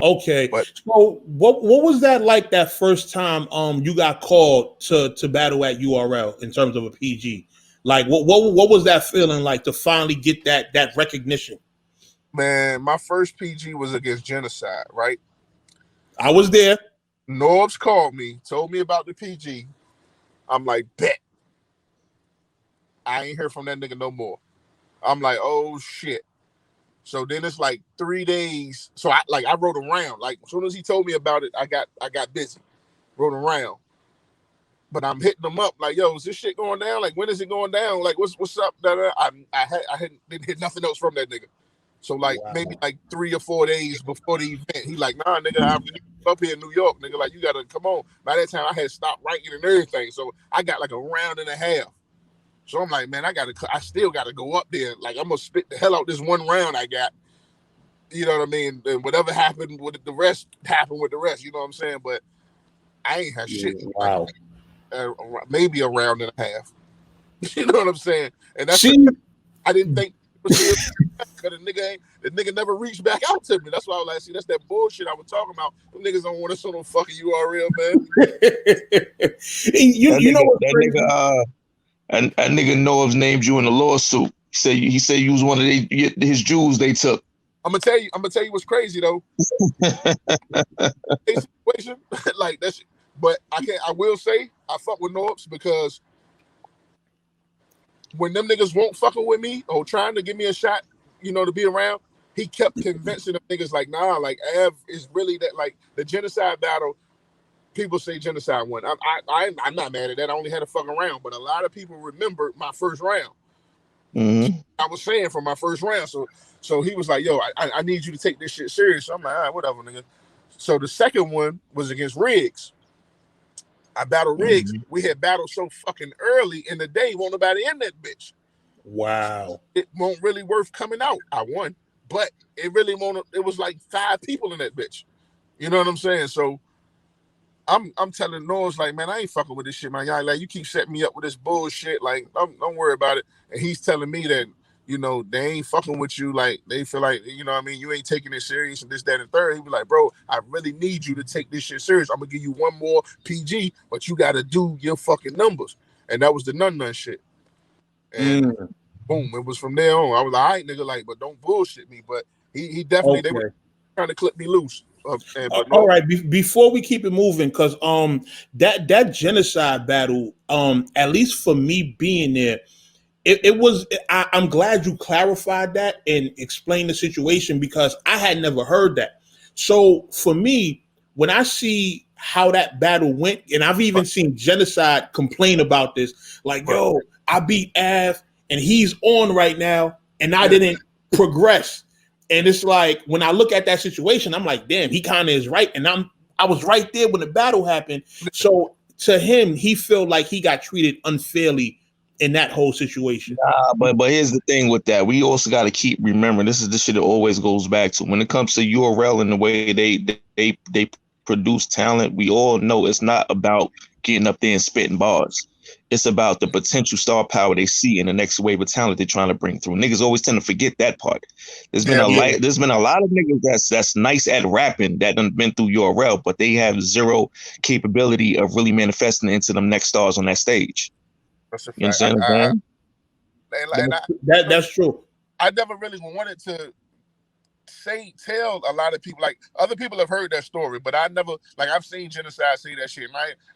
Okay, so what was that like that first time you got called to battle at URL in terms of a PG? Like what was that feeling like to finally get that recognition? Man, my first PG was against Genocide, right? I was there. Norbes called me, told me about the PG. I'm like, bet. I ain't heard from that nigga no more. I'm like, oh shit. So then it's like 3 days. So I wrote around. Like as soon as he told me about it, I got busy. Wrote around. But I'm hitting them up like, yo, is this shit going down? Like, when is it going down? Like, what's up? Didn't hear nothing else from that nigga. So maybe like 3 or 4 days before the event, he like, nah, nigga, I'm up here in New York, nigga. Like, you gotta come on. By that time, I had stopped writing and everything, so I got like a round and a half. So I'm like, man, I still gotta go up there. Like, I'm gonna spit the hell out this one round I got. You know what I mean? And whatever happened with the rest happened with the rest. You know what I'm saying? But I ain't had shit. Wow. Maybe a round and a half. You know what I'm saying? And that's I didn't think because the nigga never reached back out to me. That's why I was like, see, that's that bullshit I was talking about. Them niggas don't want us on no fucking URL, man. you know what that nigga Norbes named you in a lawsuit. He said you was one of his jewels they took. I'm gonna tell you what's crazy though. Situation like that's, but I will say I fuck with Norbes because when them niggas won't fucking with me or trying to give me a shot, you know, to be around, he kept convincing them niggas like, nah, like Av is really that, like the Genocide battle. People say Genocide won. I'm not mad at that. I only had a fucking round, but a lot of people remember my first round. Mm-hmm. I was saying from my first round. So he was like, yo, I need you to take this shit serious. So I'm like, all right, whatever, nigga. So the second one was against Riggs. I battled Riggs. Mm-hmm. We had battled so fucking early in the day, won't nobody in that bitch. Wow. It won't really worth coming out. I won, but it really won't. It was like 5 people in that bitch. You know what I'm saying? So I'm telling Norbes like, man, I ain't fucking with this shit, man. Y'all, like, you keep setting me up with this bullshit. Like, don't worry about it. And he's telling me that, you know, they ain't fucking with you. Like, they feel like, you know what I mean, you ain't taking it serious and this, that, and third. He be like, bro, I really need you to take this shit serious. I'm gonna give you one more PG, but you gotta do your fucking numbers. And that was the none shit. And boom, it was from there on. I was like, all right, nigga, like, but don't bullshit me. But he definitely, they were trying to clip me loose. All right, before we keep it moving, because that Genocide battle, at least for me being there, it was. I'm glad you clarified that and explained the situation because I had never heard that. So for me, when I see how that battle went, and I've even seen Genocide complain about this, like, yo, I beat Av and he's on right now, and I didn't progress. And it's like, when I look at that situation, I'm like, damn, he kind of is right. And I was right there when the battle happened. So to him, he felt like he got treated unfairly in that whole situation. But here's the thing with that. We also got to keep remembering, this is the shit that always goes back to. When it comes to URL and the way they produce talent, we all know it's not about getting up there and spitting bars. It's about the potential star power they see in the next wave of talent they're trying to bring through. Niggas always tend to forget that part. There's been a lot of niggas that's nice at rapping that done been through URL, but they have zero capability of really manifesting into them next stars on that stage. That's a fact. You understand what I'm saying? That's true. I never really wanted to tell a lot of people, like, other people have heard that story, but I never, like, I've seen Genocide say that shit,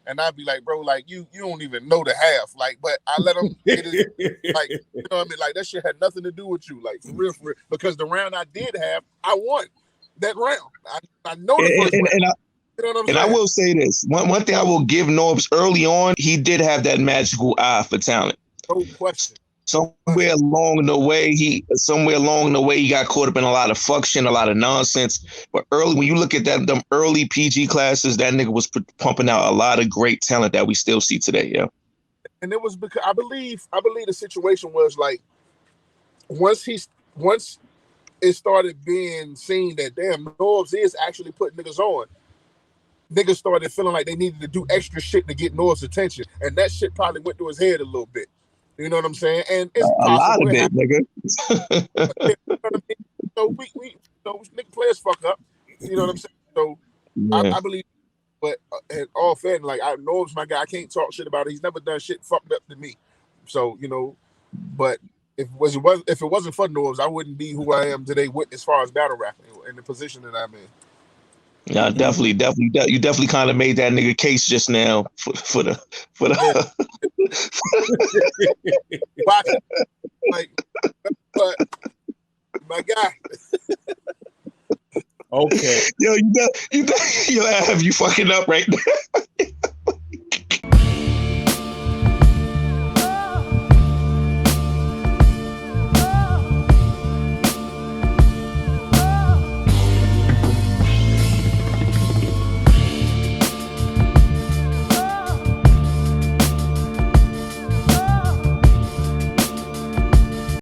and I'd be like, bro, like, you don't even know the half, like, but I let them get it, like, you know what I mean, like, that shit had nothing to do with you, like, for real, because the round I did have, I won that round. I know the first round. You know what I'm saying? I will say this, one thing I will give Norbes early on, he did have that magical eye for talent. No question. Somewhere along the way, he got caught up in a lot of fuck shit, a lot of nonsense. But early, when you look at them early PG classes, that nigga was pumping out a lot of great talent that we still see today. Yeah. And it was because I believe the situation was like once it started being seen that damn Norbes is actually putting niggas on, niggas started feeling like they needed to do extra shit to get Norbes' attention, and that shit probably went through his head a little bit. You know what I'm saying? And it's A lot possible of it it, happened. nigga. You know what I mean? So we nigga players fuck up. You know what I'm saying? So Yeah. I believe, but in all fairness, like I Norbes my guy. I can't talk shit about it. He's never done shit fucked up to me. So but if it wasn't for Norbes, I wouldn't be who I am today with as far as battle rapping in the position that I'm in. Yeah, definitely. You definitely kind of made that nigga case just now for the. Watch it. Like, but my guy. Okay. Yo, you fucking up right now.